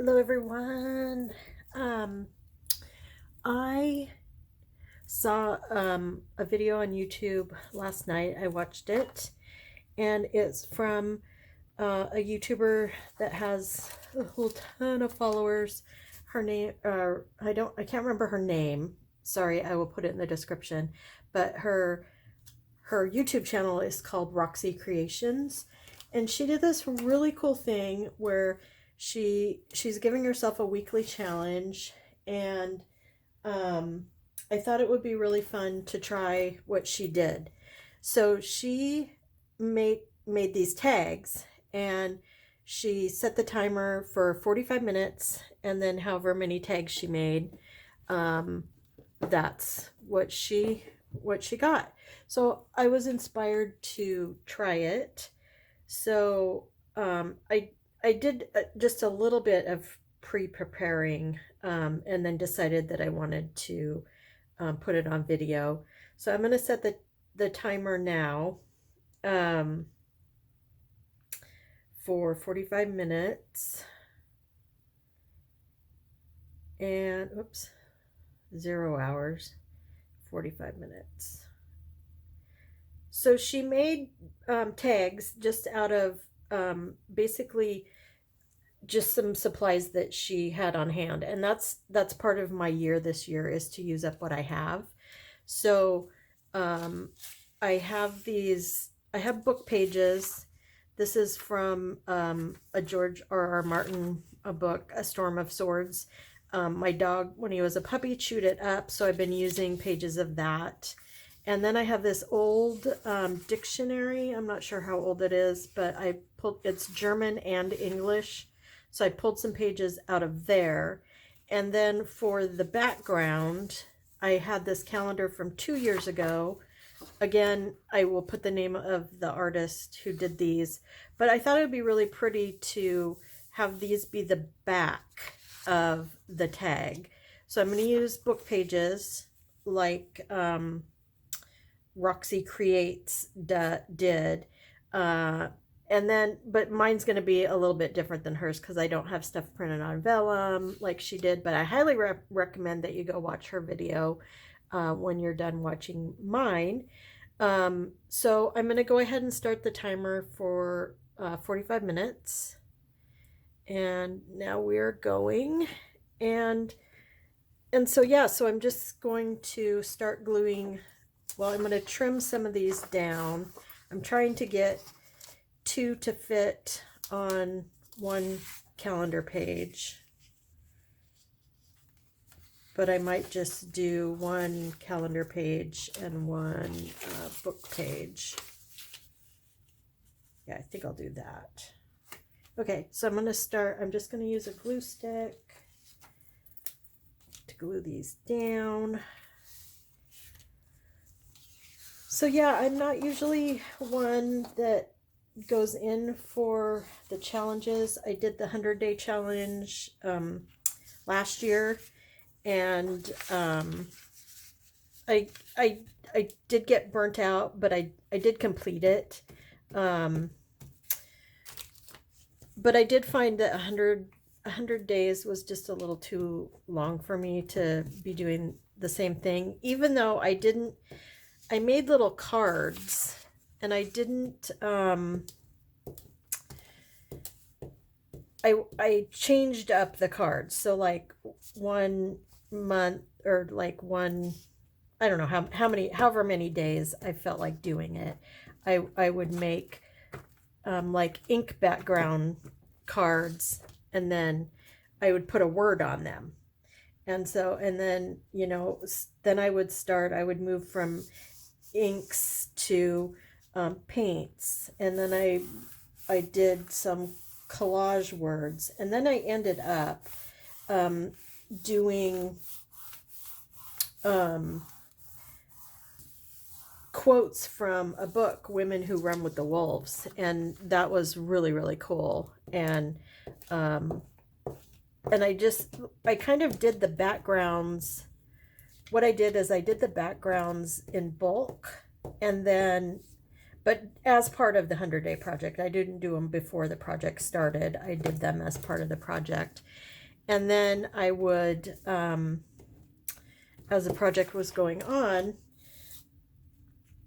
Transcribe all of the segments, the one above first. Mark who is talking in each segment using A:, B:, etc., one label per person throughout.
A: Hello, everyone. Um, I saw a video on YouTube last night. I watched it, and it's from a YouTuber that has a whole ton of followers. Her name, I can't remember her name. Sorry, I will put it in the description. But her YouTube channel is called Roxy Creations, and she did this really cool thing where she's giving herself a weekly challenge, and um, I thought it would be really fun to try what she did. So she made these tags, and she set the timer for 45 minutes, and then however many tags she made, um, that's what she got. So I was inspired to try it. So I did just a little bit of pre-preparing, and then decided that I wanted to put it on video. So I'm going to set the timer now, um, for 45 minutes, and oops, 0 hours, 45 minutes. So she made tags just out of basically just some supplies that she had on hand, and that's part of my year this year, is to use up what I have. So um, I have book pages. This is from a George R.R. Martin a book, A Storm of Swords. My dog, when he was a puppy, chewed it up, so I've been using pages of that. And then I have this old dictionary. I'm not sure how old it is, but it's German and English. So I pulled some pages out of there. And then for the background, I had this calendar from 2 years ago. Again, I will put the name of the artist who did these, but I thought it would be really pretty to have these be the back of the tag. So I'm going to use book pages like Roxy Creates did. And then, but mine's going to be a little bit different than hers because I don't have stuff printed on vellum like she did. But I highly recommend that you go watch her video when you're done watching mine. So I'm going to go ahead and start the timer for 45 minutes. And now we're going. And so, yeah, so I'm just going to start gluing. Well, I'm going to trim some of these down. I'm trying to get two to fit on one calendar page, but I might just do one calendar page and one book page. Yeah, I think I'll do that. Okay, so I'm just going to use a glue stick to glue these down. So yeah, I'm not usually one that goes in for the challenges. I did the 100-day challenge last year, and I did get burnt out, but I did complete it. But I did find that 100 days was just a little too long for me to be doing the same thing, even though I made little cards, and I didn't I changed up the cards. So like 1 month, or like I don't know however many days I felt like doing it, I would make like ink background cards, and then I would put a word on them. And then, then I would move from inks to paints, and then I did some collage words, and then I ended up doing quotes from a book, Women Who Run with the Wolves, and that was really, really cool. And I kind of did the backgrounds. What I did is I did the backgrounds in bulk, and then but as part of the 100-day project. I didn't do them before the project started. I did them as part of the project. And then I would, as the project was going on,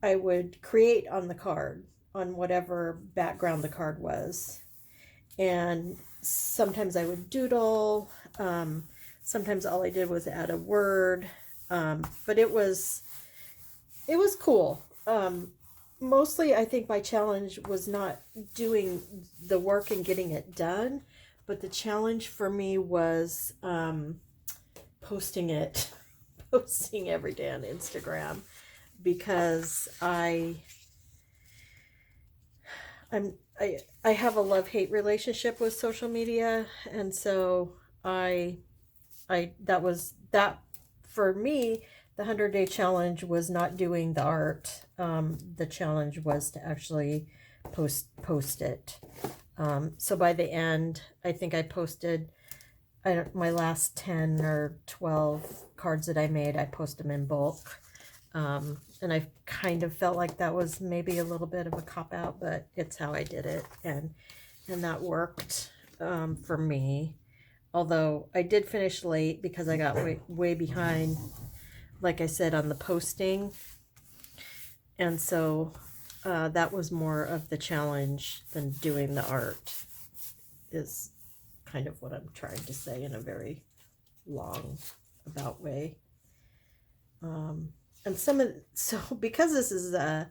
A: I would create on the card, on whatever background the card was. And sometimes I would doodle. Sometimes all I did was add a word. But it was cool. Mostly I think my challenge was not doing the work and getting it done, but the challenge for me was posting every day on Instagram, because I have a love-hate relationship with social media, and so that for me, the 100-day challenge was not doing the art. The challenge was to actually post it. So by the end, I think I posted my last 10 or 12 cards that I made. I posted them in bulk. And I kind of felt like that was maybe a little bit of a cop-out, but it's how I did it, and that worked for me. Although I did finish late because I got way behind, like I said, on the posting. And so that was more of the challenge than doing the art, is kind of what I'm trying to say in a very long about way. And so because this is a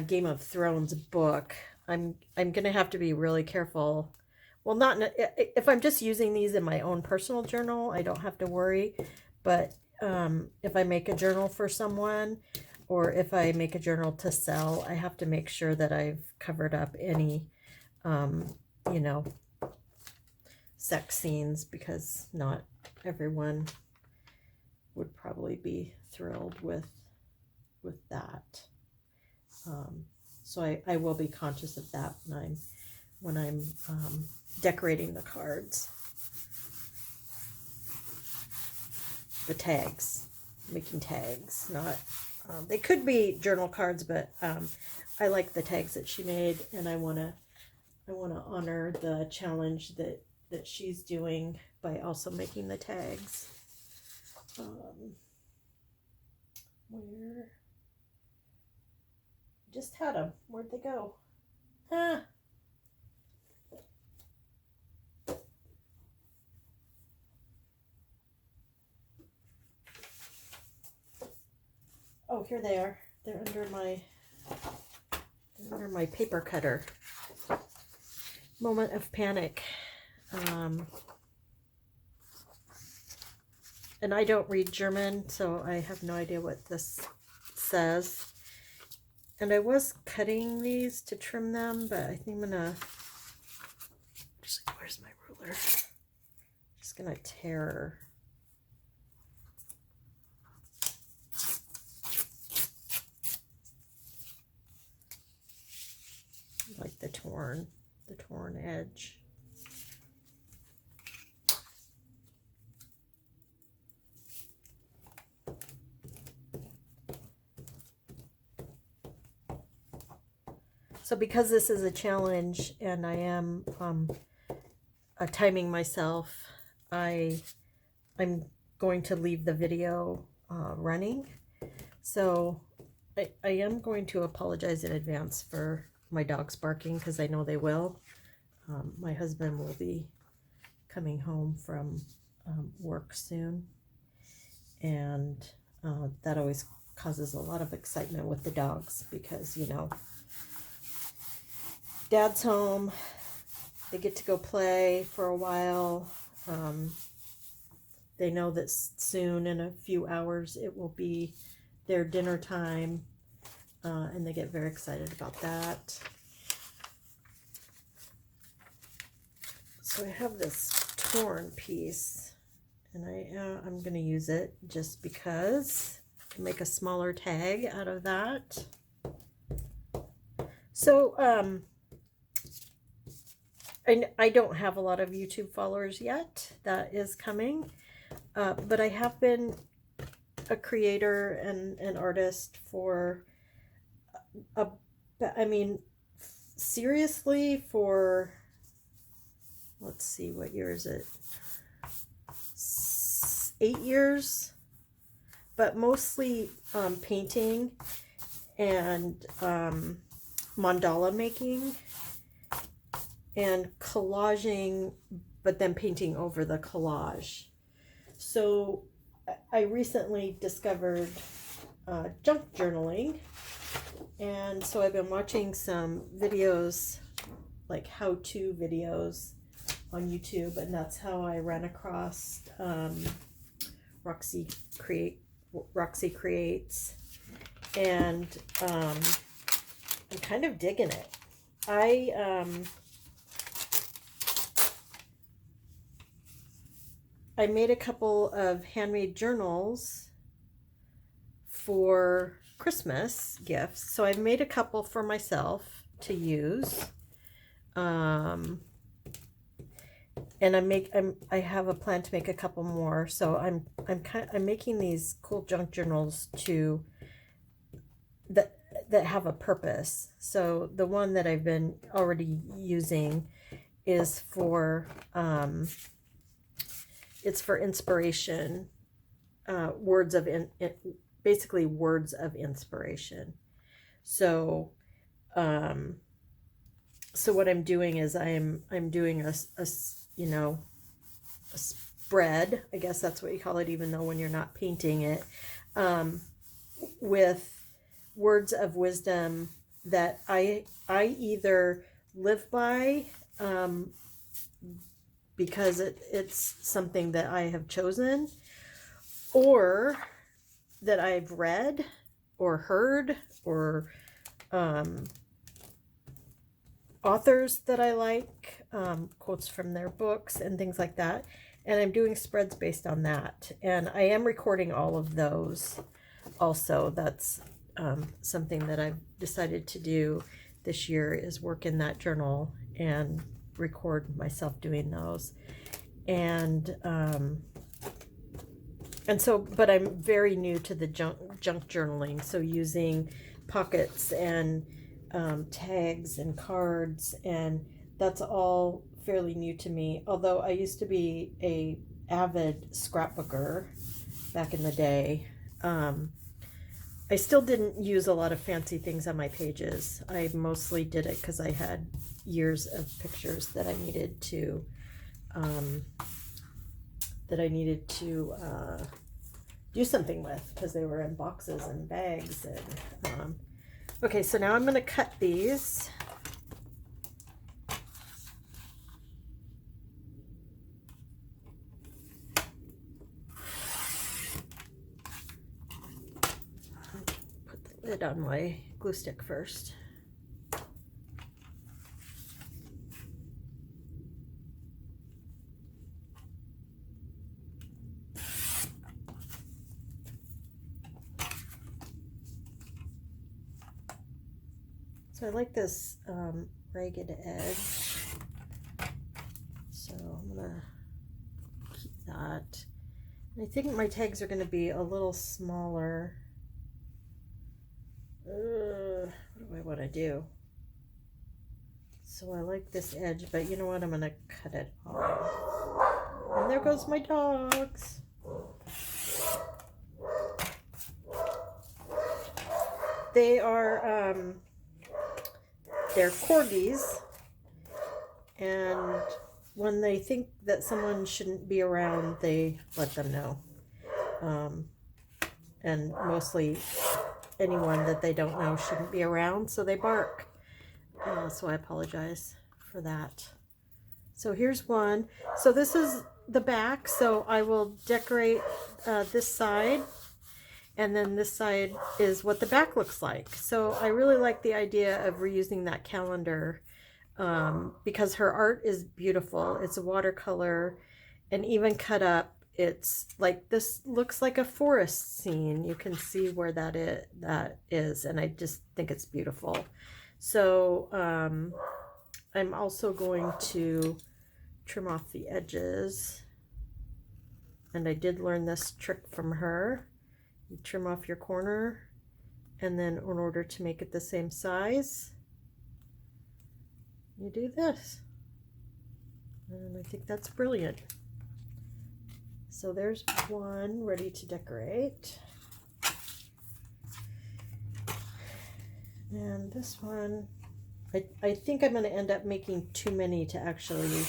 A: Game of Thrones book, I'm gonna have to be really careful. Well, not if I'm just using these in my own personal journal, I don't have to worry. But if I make a journal for someone, or if I make a journal to sell, I have to make sure that I've covered up any, sex scenes, because not everyone would probably be thrilled with that. So I will be conscious of that when I'm decorating the cards. The tags, making tags, not they could be journal cards, but I like the tags that she made, and I want to honor the challenge that she's doing by also making the tags. Where just had them. Where'd they go? Oh, here they are. They're under my paper cutter. Moment of panic. And I don't read German, so I have no idea what this says. And I was cutting these to trim them, but I think I'm gonna where's my ruler? Just gonna tear. Like the torn edge. So because this is a challenge and I am timing myself, I'm going to leave the video running. So I am going to apologize in advance for my dogs barking, because I know they will. My husband will be coming home from work soon, and that always causes a lot of excitement with the dogs, because Dad's home, they get to go play for a while. They know that soon, in a few hours, it will be their dinner time, and they get very excited about that. So I have this torn piece, and I'm going to use it just because to make a smaller tag out of that. So I don't have a lot of YouTube followers yet. That is coming. But I have been a creator and an artist for But I mean, seriously, for, let's see, what year is it? 8 years, but mostly painting and mandala making and collaging, but then painting over the collage. So I recently discovered junk journaling, and so I've been watching some videos, like how-to videos on YouTube, and that's how I ran across Roxy Creates, and I'm kind of digging it. I made a couple of handmade journals for Christmas gifts. So I've made a couple for myself to use. And I have a plan to make a couple more. So I'm making these cool junk journals that have a purpose. So the one that I've been already using is for it's for inspiration, basically words of inspiration. So so what I'm doing is I'm doing a spread, I guess that's what you call it, even though when you're not painting it, with words of wisdom that I either live by, because it's something that I have chosen, or that I've read or heard, or authors that I like, quotes from their books and things like that. And I'm doing spreads based on that. And I am recording all of those also. That's something that I've decided to do this year, is work in that journal and record myself doing those. And so, but I'm very new to the junk journaling. So using pockets and tags and cards, and that's all fairly new to me. Although I used to be a avid scrapbooker back in the day. I still didn't use a lot of fancy things on my pages. I mostly did it because I had years of pictures that I needed to do something with, because they were in boxes and bags. And okay, so now I'm going to cut these. Put the lid on my glue stick first. So I like this ragged edge, so I'm gonna keep that. And I think my tags are gonna be a little smaller. What do I want to do? So I like this edge, but you know what? I'm gonna cut it off. And there goes my dogs. They are they're corgis, and when they think that someone shouldn't be around, they let them know. And mostly anyone that they don't know shouldn't be around, so they bark. So I apologize for that. So here's one. So this is the back, so I will decorate this side, and then this side is what the back looks like. So I really like the idea of reusing that calendar, because her art is beautiful. It's a watercolor, and even cut up, it's like, this looks like a forest scene. You can see where that is, and I just think it's beautiful. So I'm also going to trim off the edges, and I did learn this trick from her. You trim off your corner And then in order to make it the same size, you do this. And I think that's brilliant. So there's one ready to decorate. And this one, I think I'm going to end up making too many to actually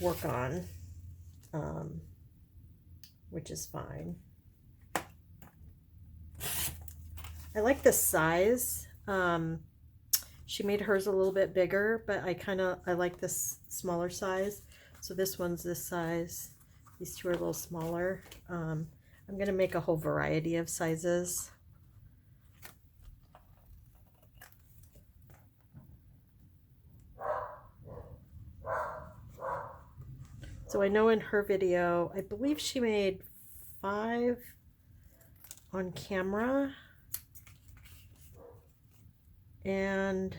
A: work on, which is fine. I like the size. She made hers a little bit bigger, but I like this smaller size. So this one's this size. These two are a little smaller. I'm going to make a whole variety of sizes. So I know in her video, I believe she made 5 on camera. And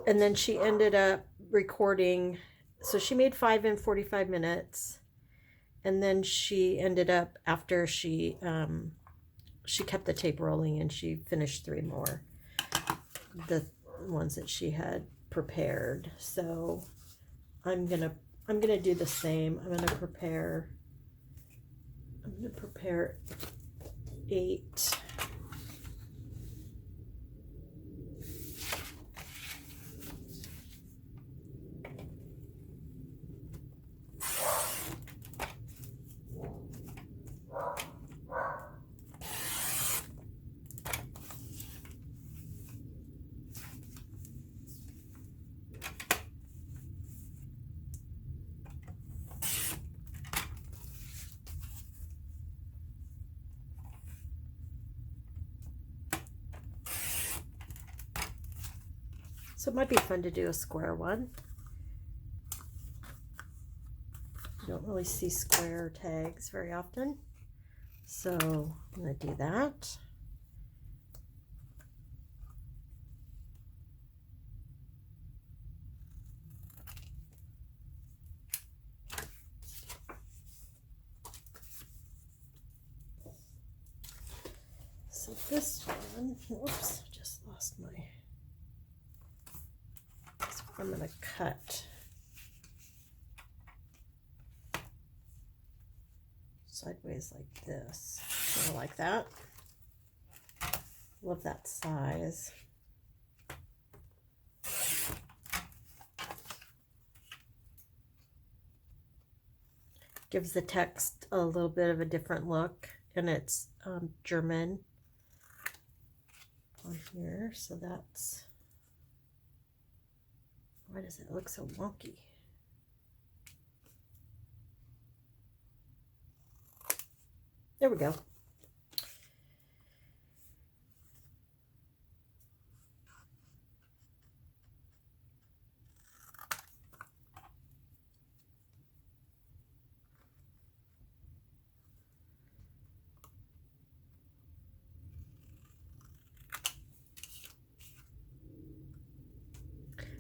A: then she ended up recording. So she made 5 in 45 minutes. And then she ended up, after she kept the tape rolling and she finished 3 more. The ones that she had prepared. So I'm gonna do the same. I'm gonna prepare 8. So it might be fun to do a square one. You don't really see square tags very often. So I'm going to do that. So this one, whoops, I just lost my... I'm going to cut sideways like this, kind of like that. Love that size. Gives the text a little bit of a different look, and it's German on here, so that's... Why does it look so wonky? There we go.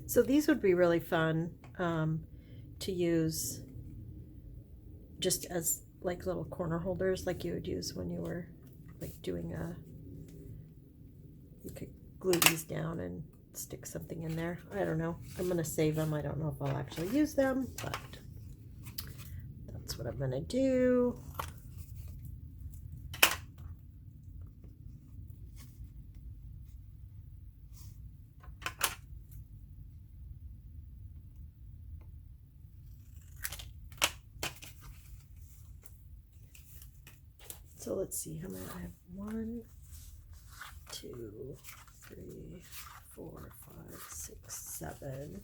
A: So these would be really fun to use just as like little corner holders, like you would use when you were like doing you could glue these down and stick something in there. I don't know. I'm going to save them. I don't know if I'll actually use them, but that's what I'm going to do. So let's see how many I have. 1, 2, 3, 4, 5, 6, 7.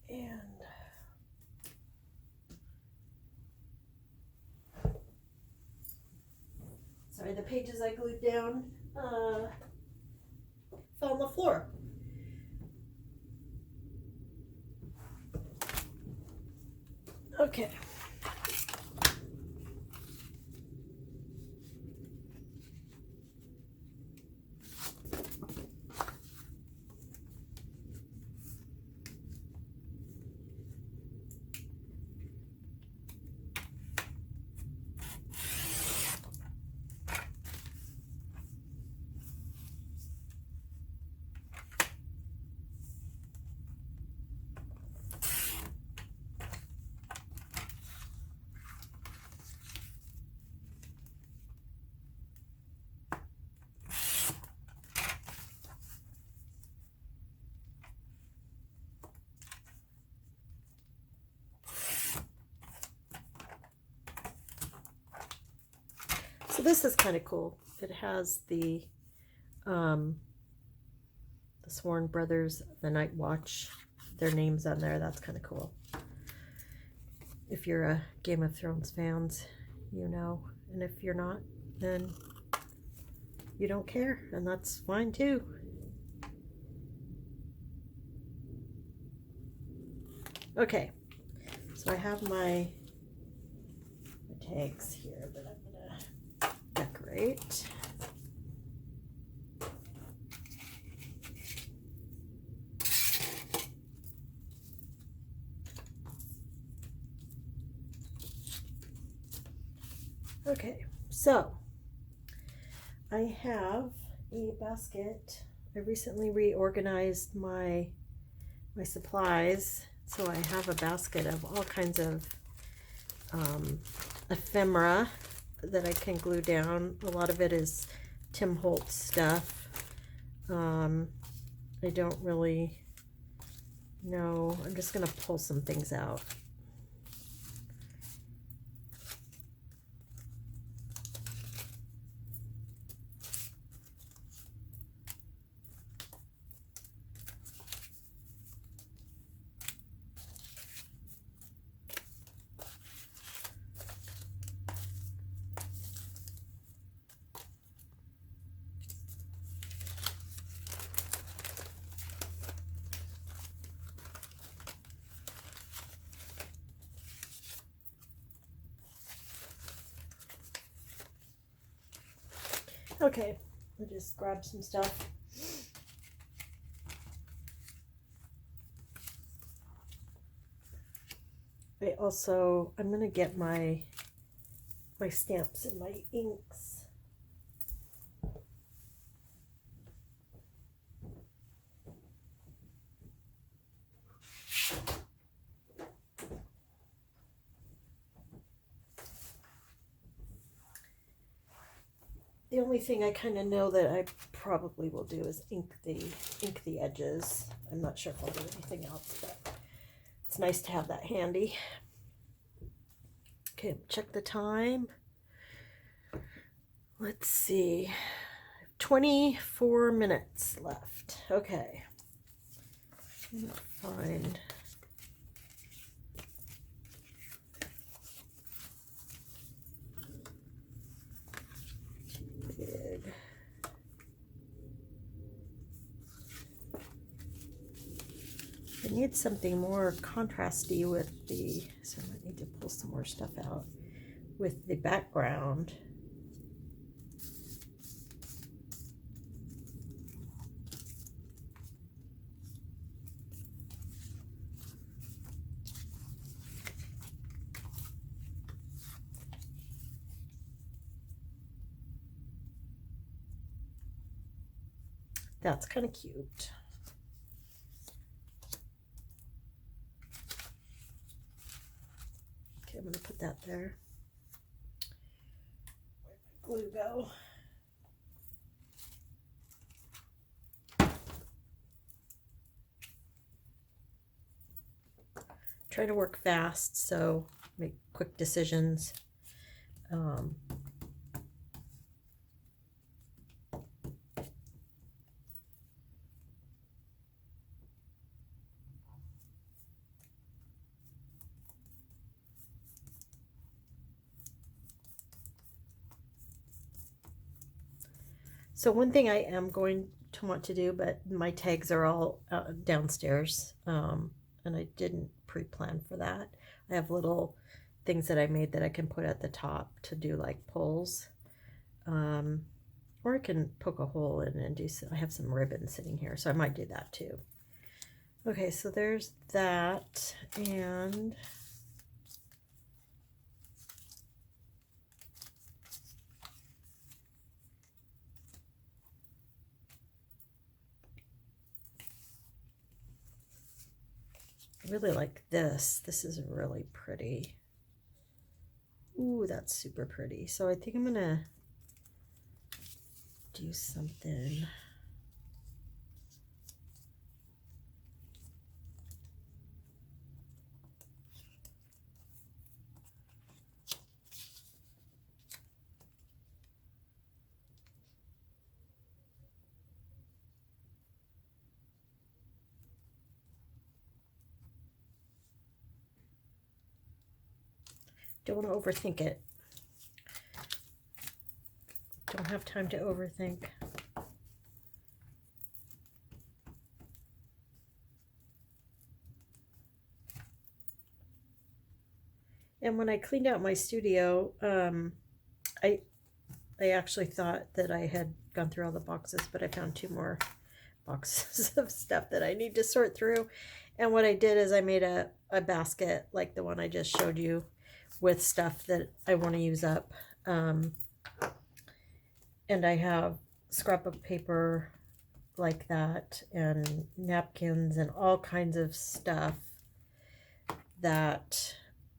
A: And sorry, the pages I glued down fell on the floor. Okay. this is kind of cool. It has the Sworn Brothers, the Night Watch, their names on there. That's kind of cool. If you're a Game of Thrones fans, you know. And if you're not, then you don't care, and that's fine too. Okay, so I have my tags here that I'm gonna decorate. Okay, so I have a basket. I recently reorganized my supplies, so I have a basket of all kinds of ephemera that I can glue down. A lot of it is Tim Holtz stuff. I don't really know. I'm just going to pull some things out. Okay, I'll just grab some stuff. I'm gonna get my stamps and my inks. The only thing I kind of know that I probably will do is ink the edges. I'm not sure if I'll do anything else, but it's nice to have that handy. Okay, check the time. Let's see. 24 minutes left. Okay. I'm gonna find big. I need something more contrasty with so I might need to pull some more stuff out with the background. That's kind of cute. Okay, I'm going to put that there. Where'd my glue go? Try to work fast, so make quick decisions. So one thing I am going to want to do, but my tags are all downstairs, and I didn't pre-plan for that. I have little things that I made that I can put at the top to do like pulls, or I can poke a hole in and do some. I have some ribbon sitting here, so I might do that too. Okay, so there's that, and I really like this. This is really pretty. Ooh, that's super pretty. So I think I'm gonna do something. Don't want to overthink it. Don't have time to overthink. And when I cleaned out my studio, I actually thought that I had gone through all the boxes, but I found 2 more boxes of stuff that I need to sort through. And what I did is I made a basket like the one I just showed you with stuff that I want to use up. And I have scrapbook paper like that and napkins and all kinds of stuff that,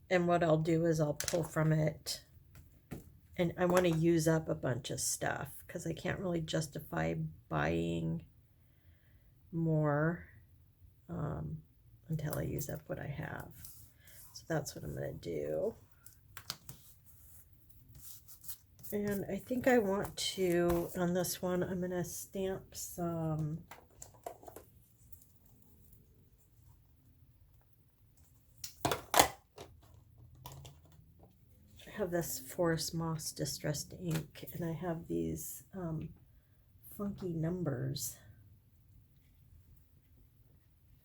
A: and what I'll do is I'll pull from it. And I want to use up a bunch of stuff because I can't really justify buying more until I use up what I have. So that's what I'm going to do. And I think I want to, on this one, I'm going to stamp some I have this Forest Moss Distressed ink, and I have these funky numbers.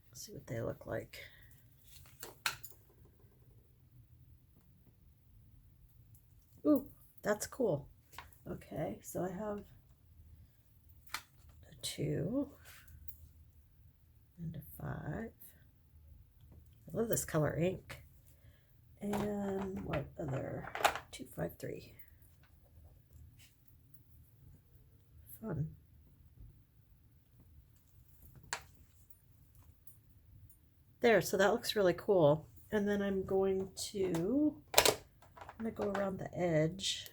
A: Let's see what they look like. Ooh, that's cool. Okay, so I have a 2 and a 5. I love this color ink. And what other? 253. Fun. There, so that looks really cool. And then I'm going to go around the edge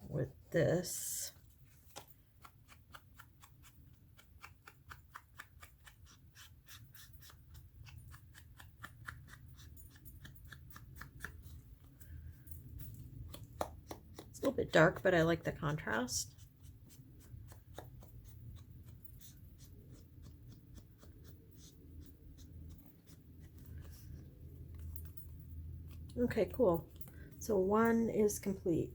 A: with this. It's a little bit dark, but I like the contrast. Okay, cool. So one is complete.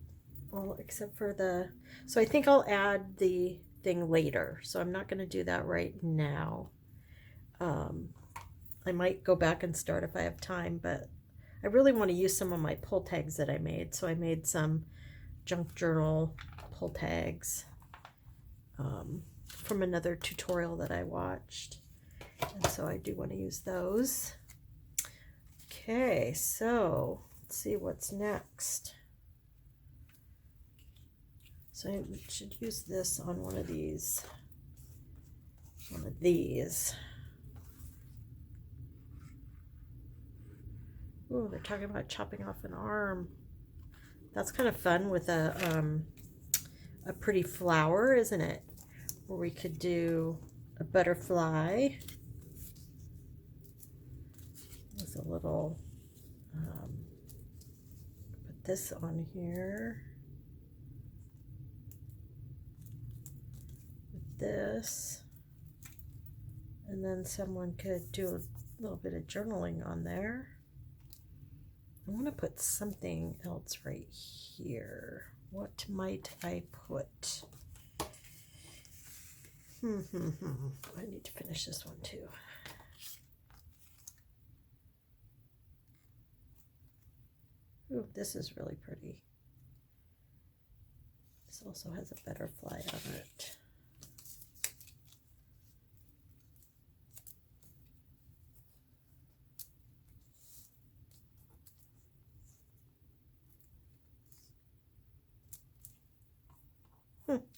A: Well, except for the, so I think I'll add the thing later. So I'm not going to do that right now. I might go back and start if I have time, but I really want to use some of my pull tags that I made. So I made some junk journal pull tags from another tutorial that I watched. And so I do want to use those. Okay, so let's see what's next. So I should use this on one of these. Ooh, they're talking about chopping off an arm. That's kind of fun with a pretty flower, isn't it? Where we could do a butterfly. With a little, put this on here. With this. And then someone could do a little bit of journaling on there. I want to put something else right here. What might I put? I need to finish this one too. Ooh, this is really pretty. This also has a butterfly on it.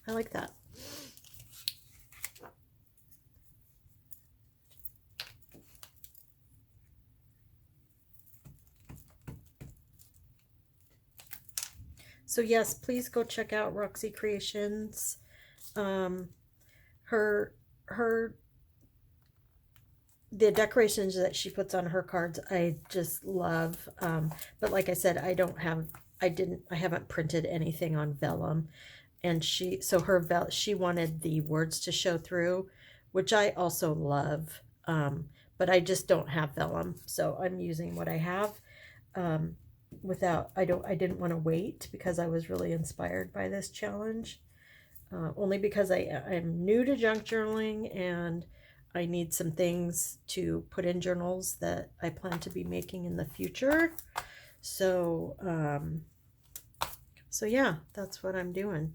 A: I like that. So yes, please go check out Roxy Creations. The decorations that she puts on her cards, I just love. But like I said, I haven't printed anything on vellum. And she wanted the words to show through, which I also love. But I just don't have vellum, so I'm using what I have. I didn't want to wait because I was really inspired by this challenge. Only because I'm new to junk journaling and I need some things to put in journals that I plan to be making in the future. So, so yeah, that's what I'm doing.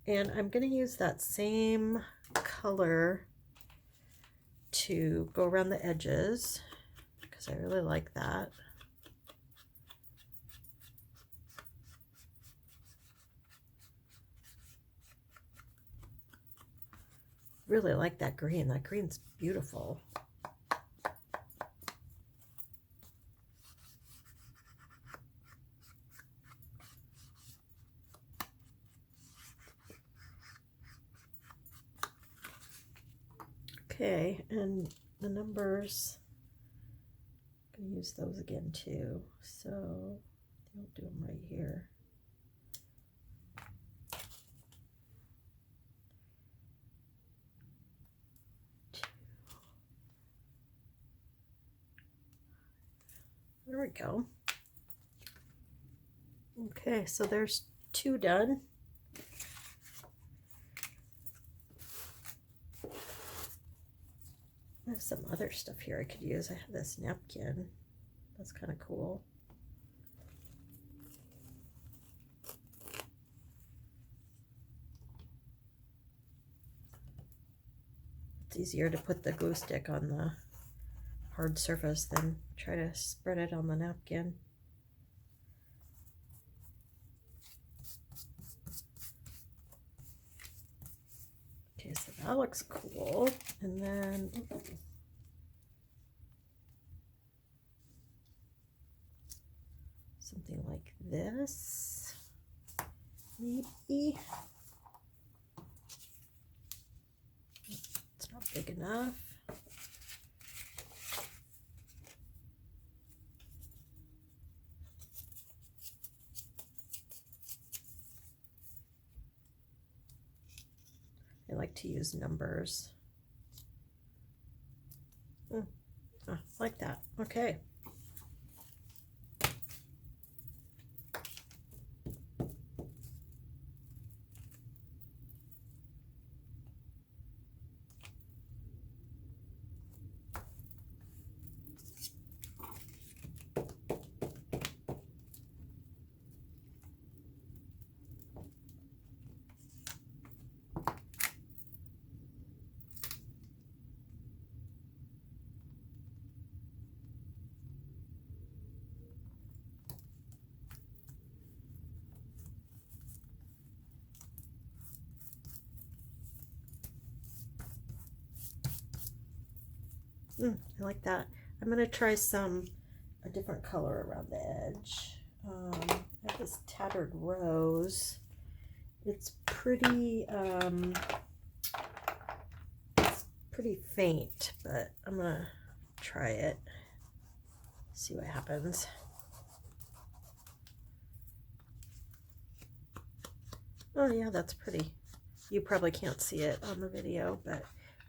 A: And I'm going to use that same color to go around the edges because I really like that. Really like that green. That green's beautiful. Okay, and the numbers, I'm going to use those again too. So I'll do them right here. There we go. Okay, so there's 2 done. I have some other stuff here I could use. I have this napkin. That's kind of cool. It's easier to put the glue stick on the hard surface than try to spread it on the napkin. Okay, so that looks cool. And then something like this, maybe. It's not big enough. I like to use numbers. Like that. Okay. I like that. I'm going to try a different color around the edge. I have this tattered rose. It's pretty faint, but I'm going to try it. See what happens. Oh yeah, that's pretty. You probably can't see it on the video, but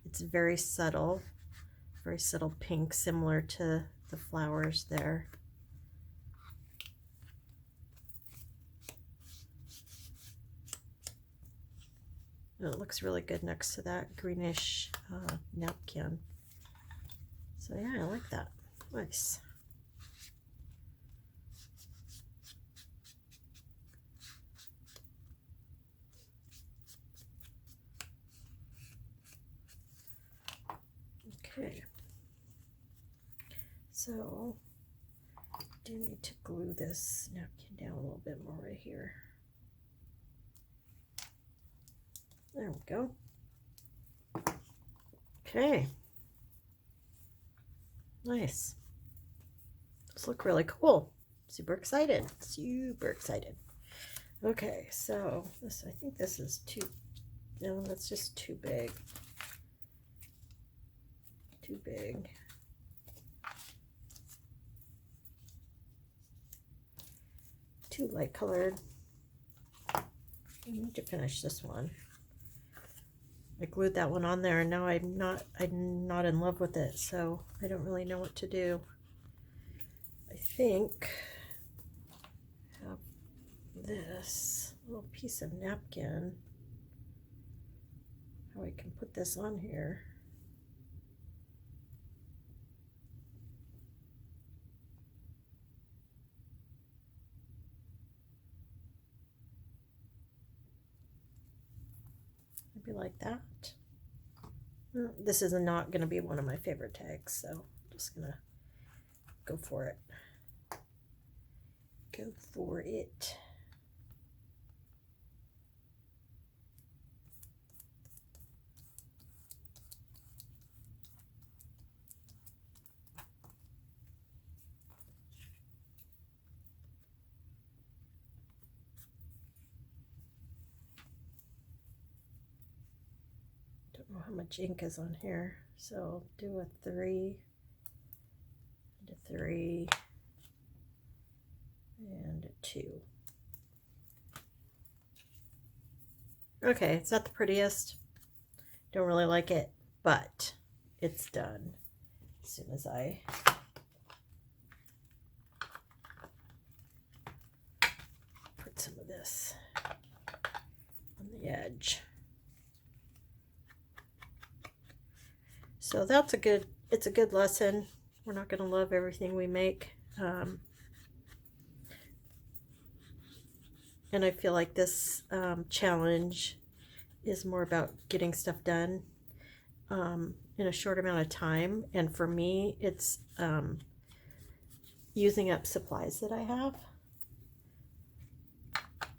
A: it's very subtle pink, similar to the flowers there. And it looks really good next to that greenish napkin. So yeah, I like that. Nice. Okay. So I do need to glue this napkin down a little bit more right here. There we go. Okay. Nice. Those look really cool. Super excited. Super excited. Okay, so this, I think this is too, no, that's just too big. Too big. Too light colored. I need to finish this one. I glued that one on there and now I'm not in love with it, so I don't really know what to do. I think this little piece of napkin, how I can put this on here. Maybe like that. This is not going to be one of my favorite tags, so I'm just going to go for it. Go for it. Don't know how much ink is on here, so I'll do a 3 and a 3 and a 2. Okay, it's not the prettiest. Don't really like it, but it's done as soon as I put some of this on the edge. So that's it's a good lesson. We're not going to love everything we make. And I feel like this challenge is more about getting stuff done in a short amount of time. And for me, it's using up supplies that I have.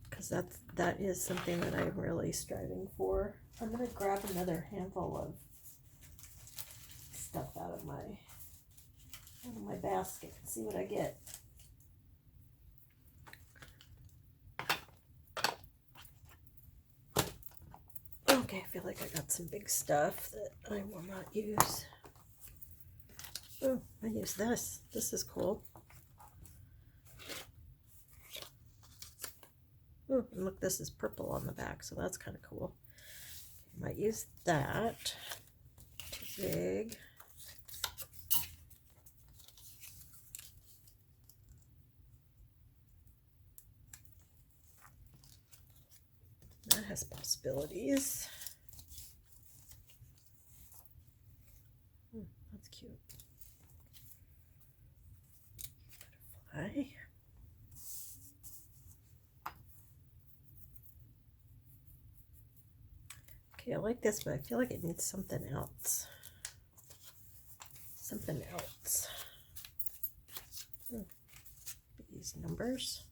A: Because that is something that I'm really striving for. I'm going to grab another handful of stuff out of my basket and see what I get. Okay, I feel like I got some big stuff that I will not use. Oh, I use this. This is cool. Oh, and look, this is purple on the back, so that's kind of cool. Might use that. Too big. That has possibilities. That's cute. Butterfly. Okay, I like this, but I feel like it needs something else. Something else. These numbers.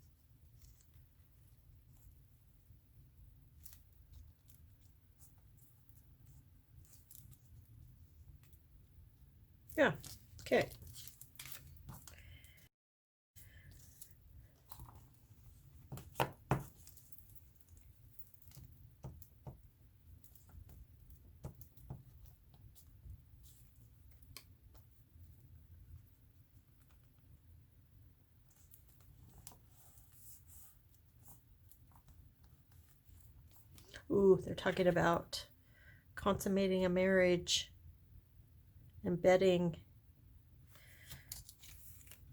A: Yeah, okay. Ooh, they're talking about consummating a marriage and bedding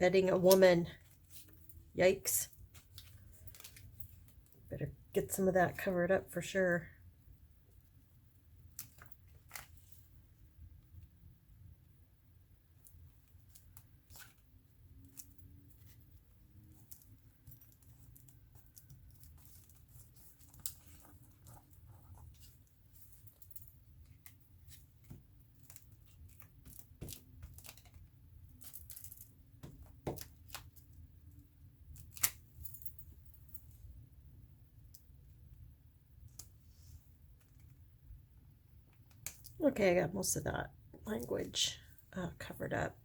A: a woman. Yikes. Better get some of that covered up for sure. Okay, I got most of that language covered up.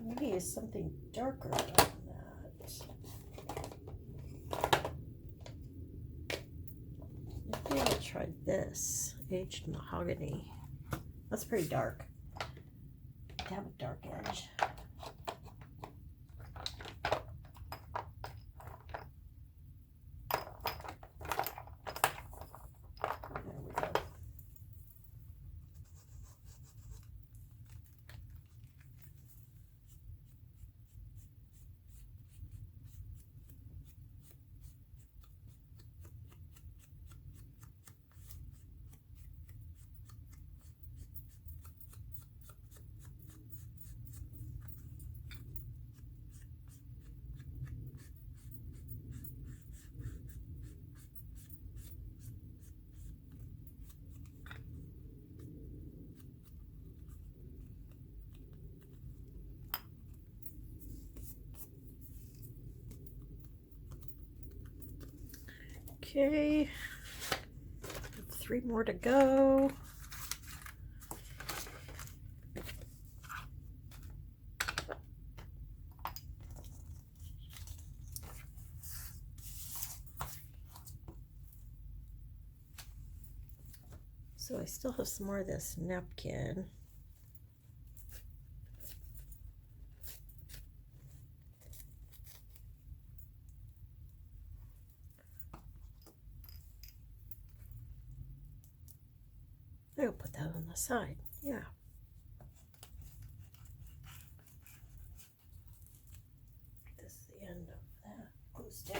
A: Maybe it's something darker than that. aged mahogany. That's pretty dark. To have a dark edge. There we go. Okay, 3 more to go. So I still have some more of this napkin. I'll put that on the side, yeah. This is the end of that glue stick.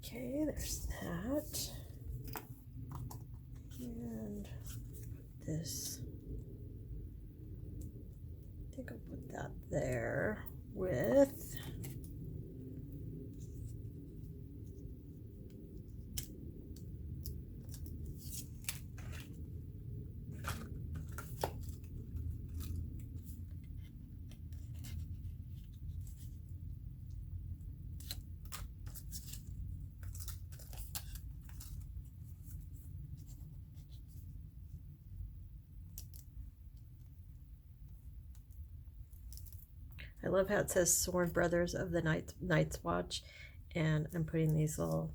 A: Okay, there's that. And this, I think I'll put that there with I love how it says Sworn Brothers of the Night's Watch, and I'm putting these little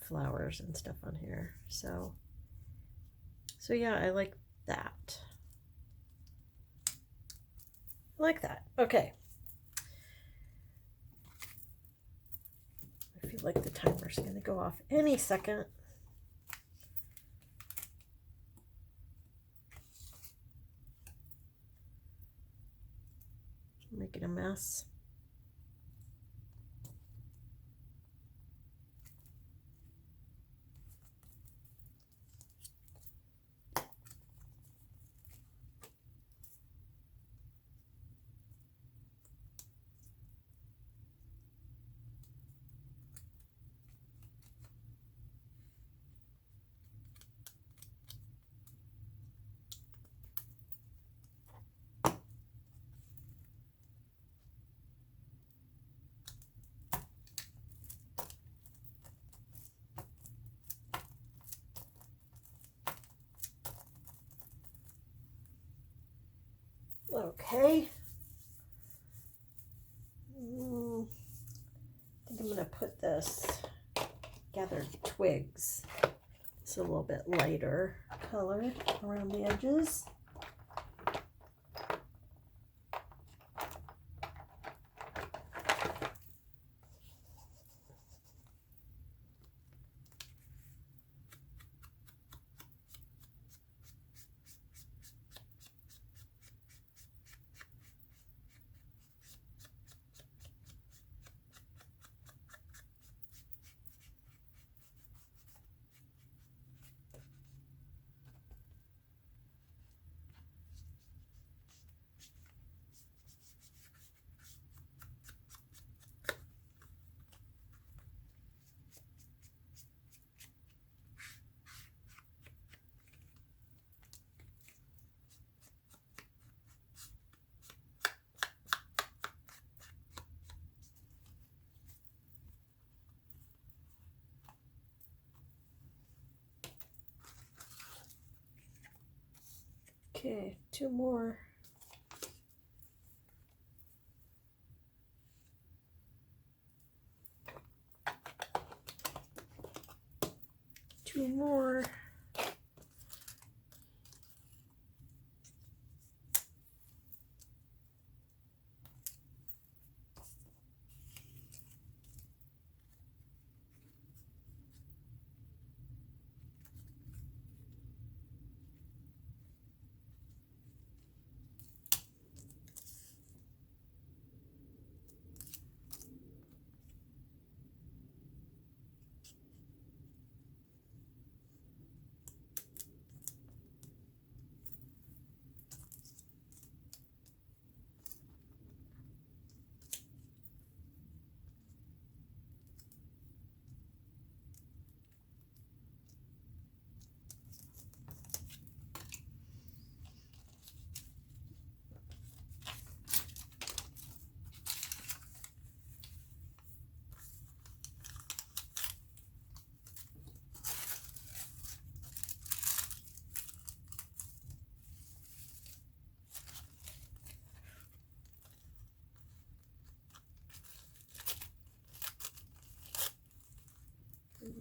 A: flowers and stuff on here. So yeah, I like that. I like that. Okay. I feel like the timer's going to go off any second. Making a mess. Okay. I think I'm going to put this Gathered Twigs. It's a little bit lighter color around the edges. Okay, two more. Two more.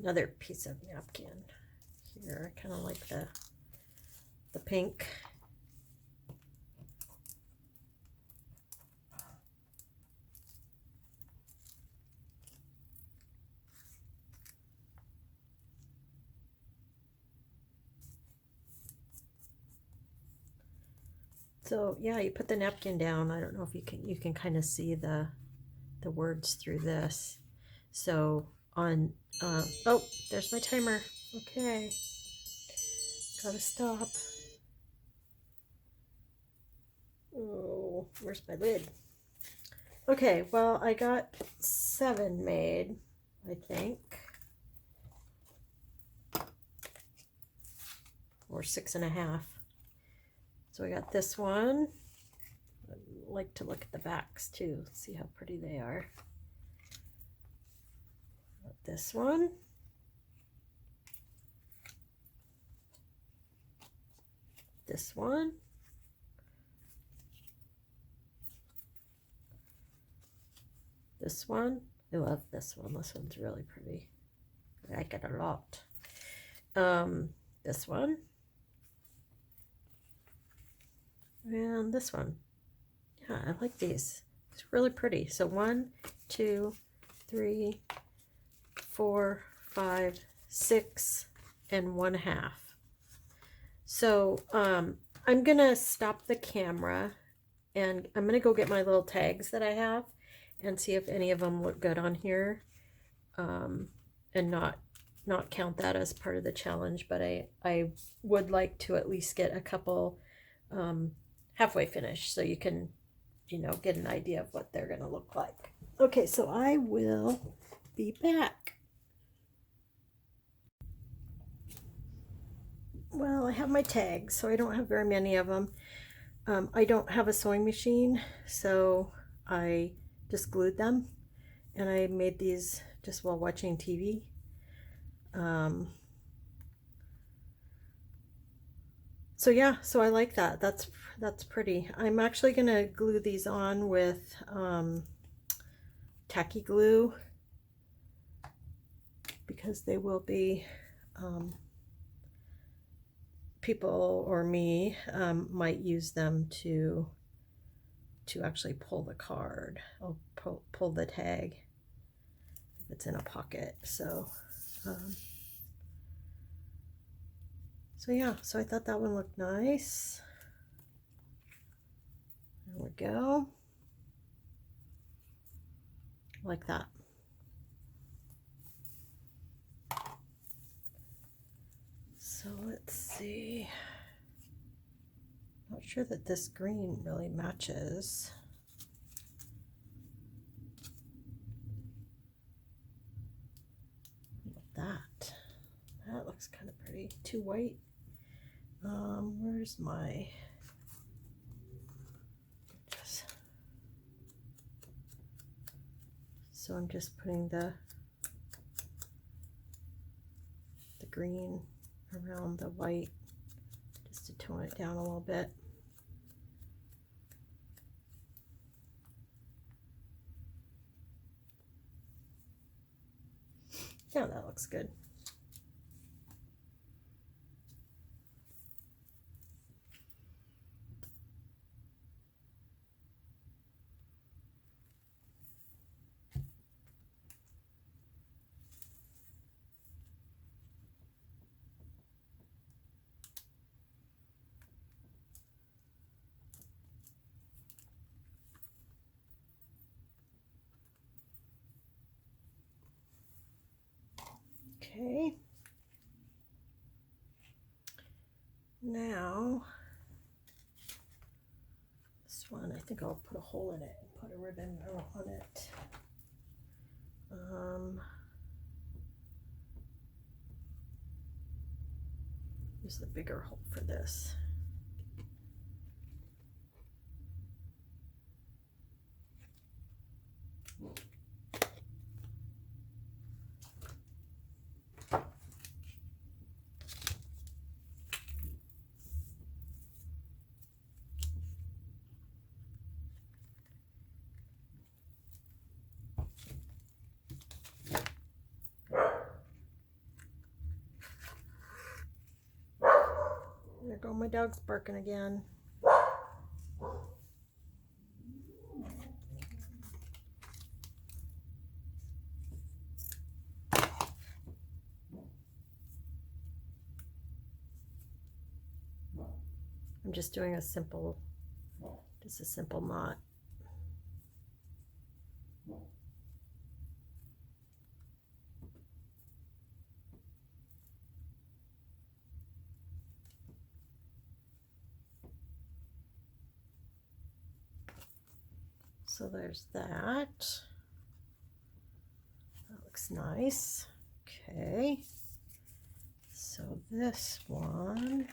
A: Another piece of napkin here. I kind of like the pink. So yeah, you put the napkin down. I don't know if you can kind of see the words through this. So on oh, there's my timer. Okay, gotta stop. Oh, where's my lid? Okay, well, I got 7 made, I think, or 6.5. So I got this one. I like to look at the backs too, see how pretty they are. Got this one. This one. This one. I love this one. This one's really pretty. I like it a lot. This one. And this one. Yeah, I like these. It's really pretty. So 1, 2, 3, 4, 5, 6, and 1/2. So I'm gonna stop the camera and I'm gonna go get my little tags that I have and see if any of them look good on here, and not count that as part of the challenge, but I would like to at least get a couple halfway finished so you can, you know, get an idea of what they're gonna look like. Okay, so I will be back. Well, I have my tags, so I don't have very many of them. I don't have a sewing machine, so I just glued them, and I made these just while watching TV. So yeah, so I like that. That's pretty. I'm actually gonna glue these on with tacky glue because they will be people or me might use them to actually pull the card or pull the tag if it's in a pocket. So so yeah, so I thought that one looked nice. There we go, like that. So let's see. Not sure that this green really matches. That looks kind of pretty. Too white. Where's my so I'm just putting the green around the white just to to tone it down a little bit. Yeah, that looks good. Okay. Now, this one, I think I'll put a hole in it and put a ribbon on it. Use the bigger hole for this. There go my dog's barking again. I'm just doing a simple knot. So there's that. That looks nice. Okay. So this one,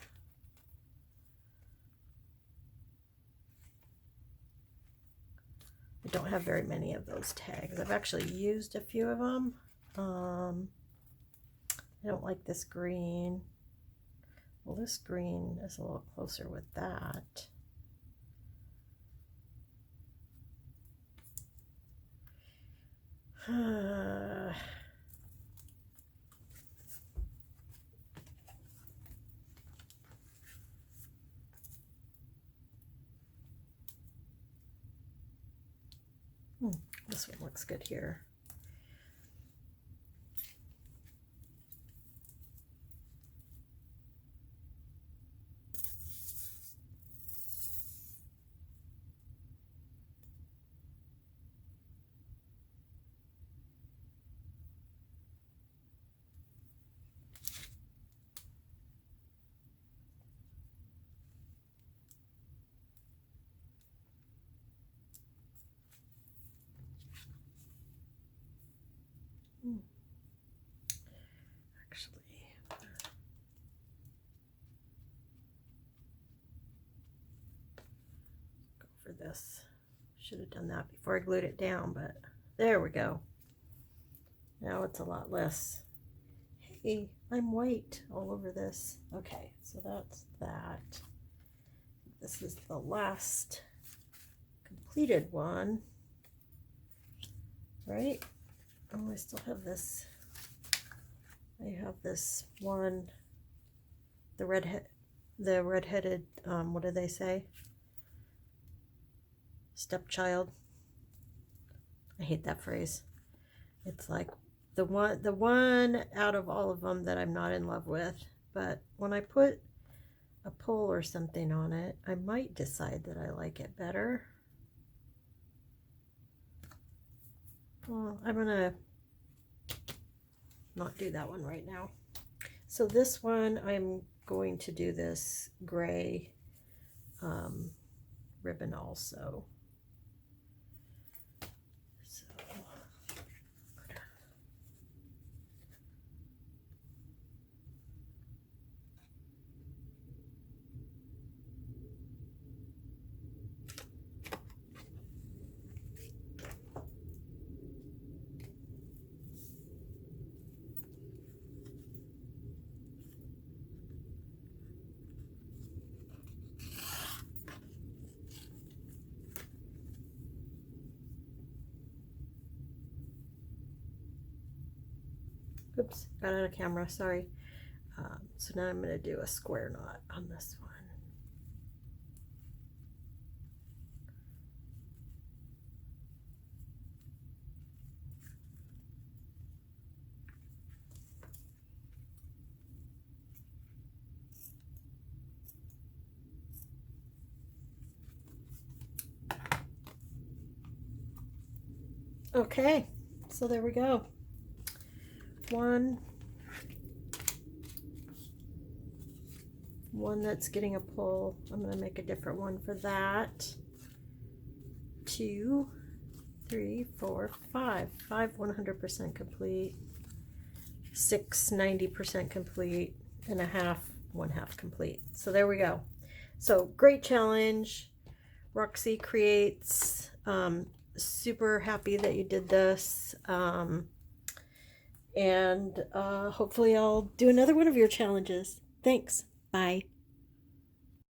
A: I don't have very many of those tags. I've actually used a few of them. I don't like this green. Well, this green is a little closer with that. This one looks good here. Actually, go for this. Should have done that before I glued it down, but there we go. Now it's a lot less. Hey, I'm white all over this. Okay, so that's that. This is the last completed one, right? Oh, I still have this. I have this one, the redheaded, what do they say? Stepchild. I hate that phrase. It's like the one out of all of them that I'm not in love with. But when I put a pull or something on it, I might decide that I like it better. Well, I'm gonna not do that one right now. So this one, I'm going to do this gray ribbon also. So Oops, got out of camera, sorry. So now I'm going to do a square knot on this one. Okay, so there we go. One that's getting a pull. I'm going to make a different one for that. 2, 3, 4, 5. 5 100% complete. 6 90% complete, and a half 1/2 complete. So there we go. So great challenge, Roxy Creates. Super happy that you did this. And hopefully I'll do another one of your challenges. Thanks. Bye.